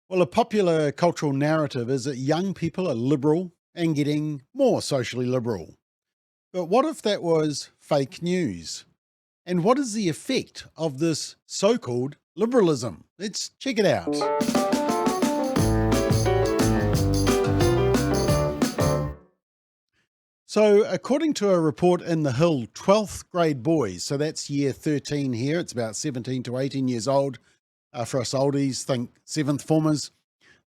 Well, a popular cultural narrative is that young people are liberal and getting more socially liberal. But what if that was fake news? And what is the effect of this so called liberalism? Let's check it out. So, according to a report in The Hill, 12th grade boys, so that's year 13 here, it's about 17 to 18 years old. For us oldies, think seventh formers.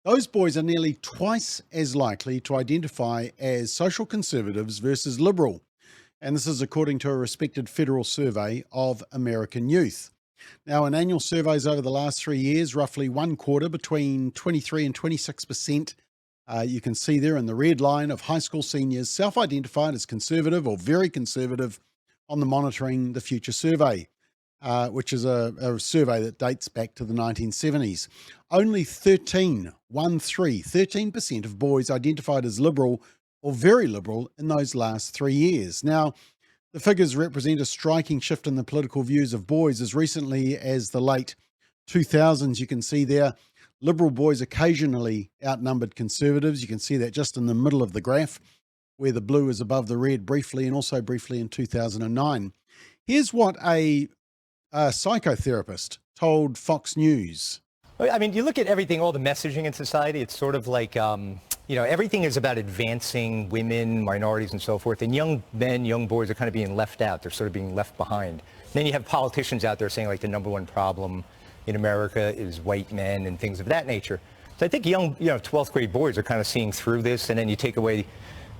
Those boys are nearly twice as likely to identify as social conservatives versus liberal. And this is according to a respected federal survey of American youth. Now, in annual surveys over the last 3 years, roughly one quarter, between 23 and 26%, you can see there in the red line, of high school seniors self-identified as conservative or very conservative on the Monitoring the Future survey, which is a survey that dates back to the 1970s. Only 13% of boys identified as liberal or very liberal in those last 3 years. Now, the figures represent a striking shift in the political views of boys as recently as the late 2000s. You can see there, liberal boys occasionally outnumbered conservatives. You can see that just in the middle of the graph, where the blue is above the red briefly, and also briefly in 2009. Here's what a psychotherapist told Fox News. I mean, you look at everything, all the messaging in society, it's sort of like, everything is about advancing women, minorities, and so forth. And young men, young boys are kind of being left out. They're sort of being left behind. And then you have politicians out there saying, like, the number one problem in America is white men and things of that nature. So I think young, 12th grade boys are kind of seeing through this. And then you take away,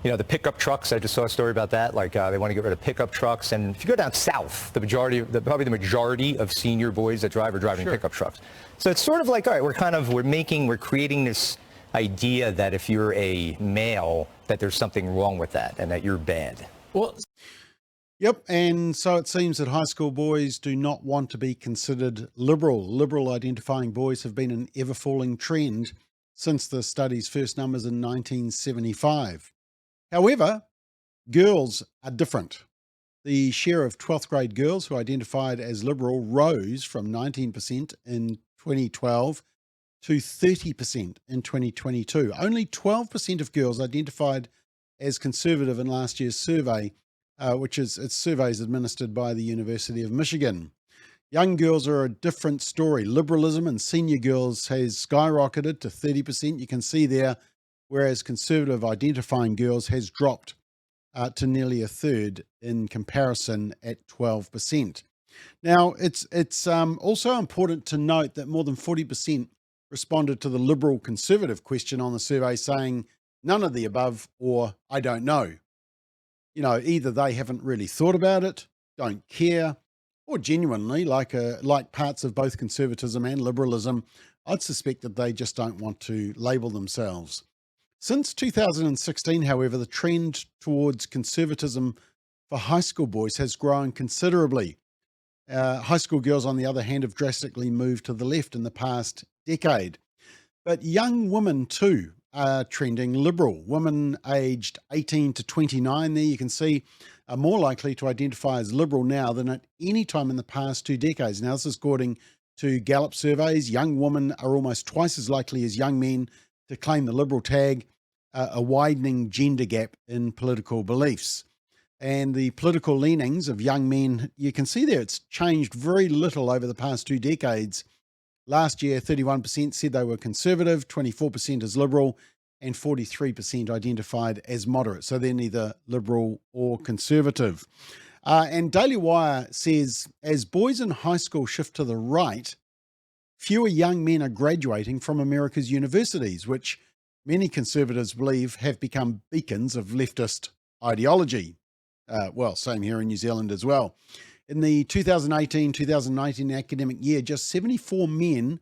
the pickup trucks. I just saw a story about that. Like, they want to get rid of pickup trucks. And if you go down south, probably the majority of senior boys that drive are driving pickup trucks. So it's sort of like, all right, we're creating this idea that if you're a male, that there's something wrong with that and that you're bad. Well, yep. And so it seems that high school boys do not want to be considered liberal. Liberal identifying boys have been an ever falling trend since the study's first numbers in 1975. However, girls are different. The share of 12th grade girls who identified as liberal rose from 19% in 2012 to 30% in 2022. Only 12% of girls identified as conservative in last year's survey, it's surveys administered by the University of Michigan. Young girls are a different story. Liberalism in senior girls has skyrocketed to 30%. You can see there, whereas conservative identifying girls has dropped to nearly a third in comparison at 12%. Now, it's also important to note that more than 40% responded to the liberal conservative question on the survey saying none of the above or I don't know. Either they haven't really thought about it, don't care, or genuinely, like parts of both conservatism and liberalism, I'd suspect that they just don't want to label themselves. Since 2016, however, the trend towards conservatism for high school boys has grown considerably. High school girls, on the other hand, have drastically moved to the left in the past decade. But young women, too, are trending liberal. Women aged 18 to 29, there you can see, are more likely to identify as liberal now than at any time in the past 2 decades. Now, this is according to Gallup surveys. Young women are almost twice as likely as young men to claim the liberal tag, a widening gender gap in political beliefs. And the political leanings of young men, you can see there, it's changed very little over the past 2 decades. Last year, 31% said they were conservative, 24% as liberal, and 43% identified as moderate. So they're neither liberal or conservative. And Daily Wire says, as boys in high school shift to the right, fewer young men are graduating from America's universities, which many conservatives believe have become beacons of leftist ideology. Same here in New Zealand as well. In the 2018-2019 academic year, just 74 men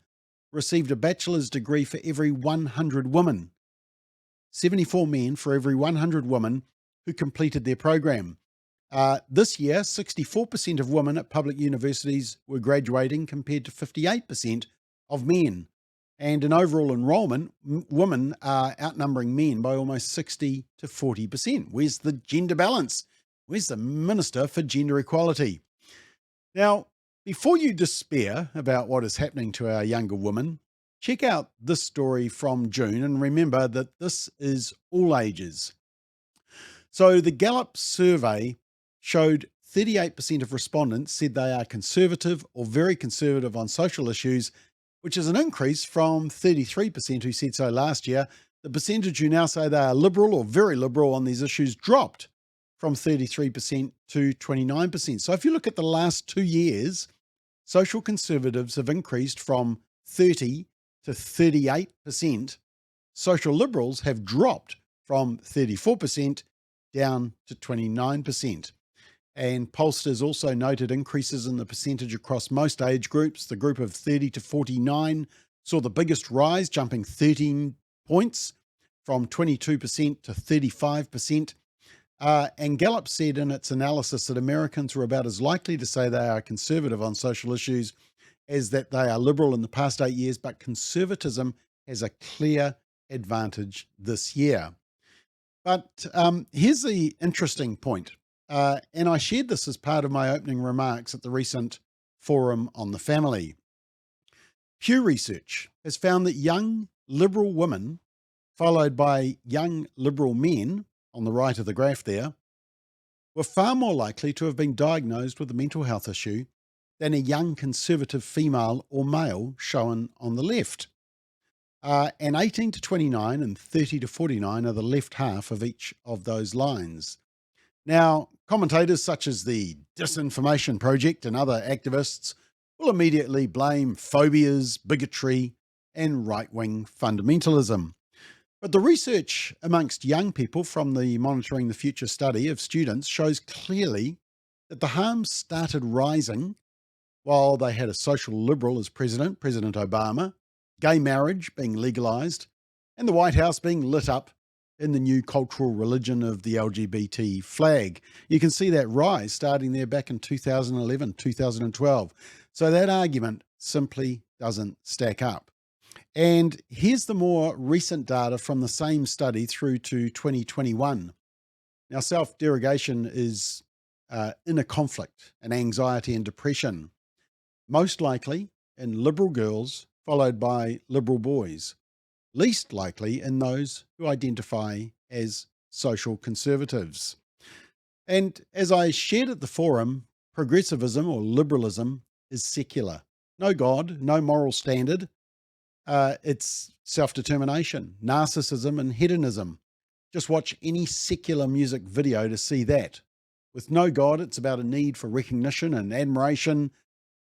received a bachelor's degree for every 100 women. 74 men for every 100 women who completed their program. This year, 64% of women at public universities were graduating compared to 58% of men. And in overall enrollment, women are outnumbering men by almost 60 to 40%. Where's the gender balance? Where's the Minister for Gender Equality? Now, before you despair about what is happening to our younger women, Check out this story from June and remember that this is all ages. So the Gallup survey showed 38% of respondents said they are conservative or very conservative on social issues, which is an increase from 33% who said so last year. The percentage who now say they are liberal or very liberal on these issues dropped from 33% to 29%. So if you look at the last 2 years, social conservatives have increased from 30 to 38%. Social liberals have dropped from 34% down to 29%. And pollsters also noted increases in the percentage across most age groups. The group of 30 to 49 saw the biggest rise, jumping 13 points from 22% to 35%. And Gallup said in its analysis that Americans were about as likely to say they are conservative on social issues as that they are liberal in the past 8 years, but conservatism has a clear advantage this year. But here's the interesting point. And I shared this as part of my opening remarks at the recent Forum on the Family. Pew Research has found that young liberal women, followed by young liberal men, on the right of the graph there, were far more likely to have been diagnosed with a mental health issue than a young conservative female or male shown on the left. And 18 to 29 and 30 to 49 are the left half of each of those lines. Now, commentators such as the Disinformation Project and other activists will immediately blame phobias, bigotry, and right-wing fundamentalism. But the research amongst young people from the Monitoring the Future study of students shows clearly that the harms started rising while they had a social liberal as president, President Obama, gay marriage being legalized, and the White House being lit up in the new cultural religion of the LGBT flag. You can see that rise starting there back in 2011, 2012. So that argument simply doesn't stack up. And here's the more recent data from the same study through to 2021. Now, self-derogation is inner conflict and anxiety and depression, most likely in liberal girls, followed by liberal boys, least likely in those who identify as social conservatives. And as I shared at the forum, progressivism or liberalism is secular. No God, no moral standard. It's self-determination, narcissism, and hedonism. Just watch any secular music video to see that. With no God, it's about a need for recognition and admiration.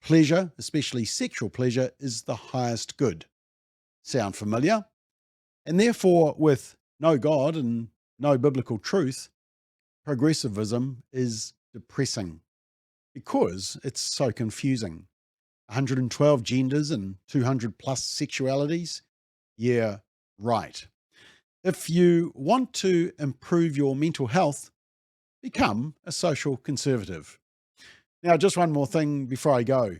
Pleasure, especially sexual pleasure, is the highest good. Sound familiar? And therefore, with no God and no biblical truth, progressivism is depressing because it's so confusing. 112 genders and 200 plus sexualities? Yeah, right. If you want to improve your mental health, become a social conservative. Now, just one more thing before I go.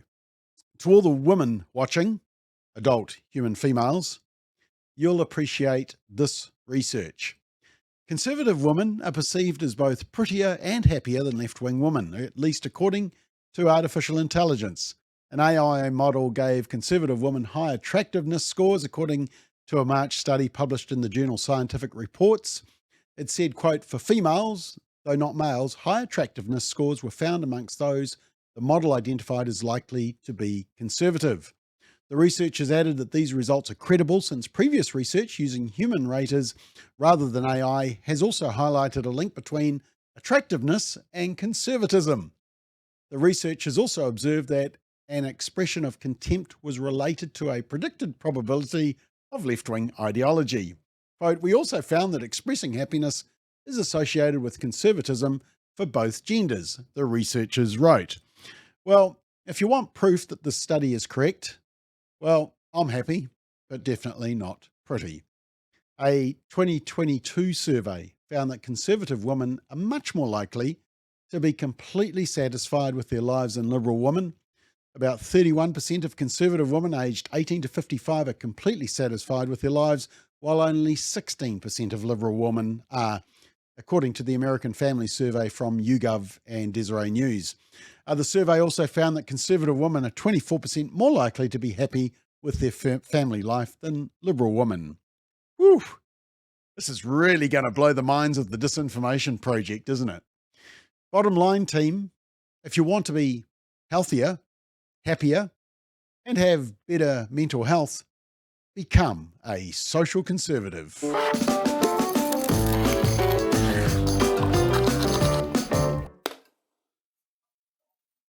To all the women watching, adult human females, you'll appreciate this research. Conservative women are perceived as both prettier and happier than left-wing women, at least according to artificial intelligence. An AI model gave conservative women high attractiveness scores, according to a March study published in the journal Scientific Reports. It said, quote, for females, though not males, high attractiveness scores were found amongst those the model identified as likely to be conservative. The researchers added that these results are credible since previous research using human raters rather than AI has also highlighted a link between attractiveness and conservatism. The researchers also observed that an expression of contempt was related to a predicted probability of left-wing ideology. Quote, we also found that expressing happiness is associated with conservatism for both genders, the researchers wrote. Well, if you want proof that this study is correct, well, I'm happy, but definitely not pretty. A 2022 survey found that conservative women are much more likely to be completely satisfied with their lives than liberal women. About 31% of conservative women aged 18 to 55 are completely satisfied with their lives, while only 16% of liberal women are, according to the American Family Survey from YouGov and Deseret News. The survey also found that conservative women are 24% more likely to be happy with their family life than liberal women. Whew, this is really going to blow the minds of the Disinformation Project, isn't it? Bottom line, team, if you want to be healthier, happier, and have better mental health, become a social conservative.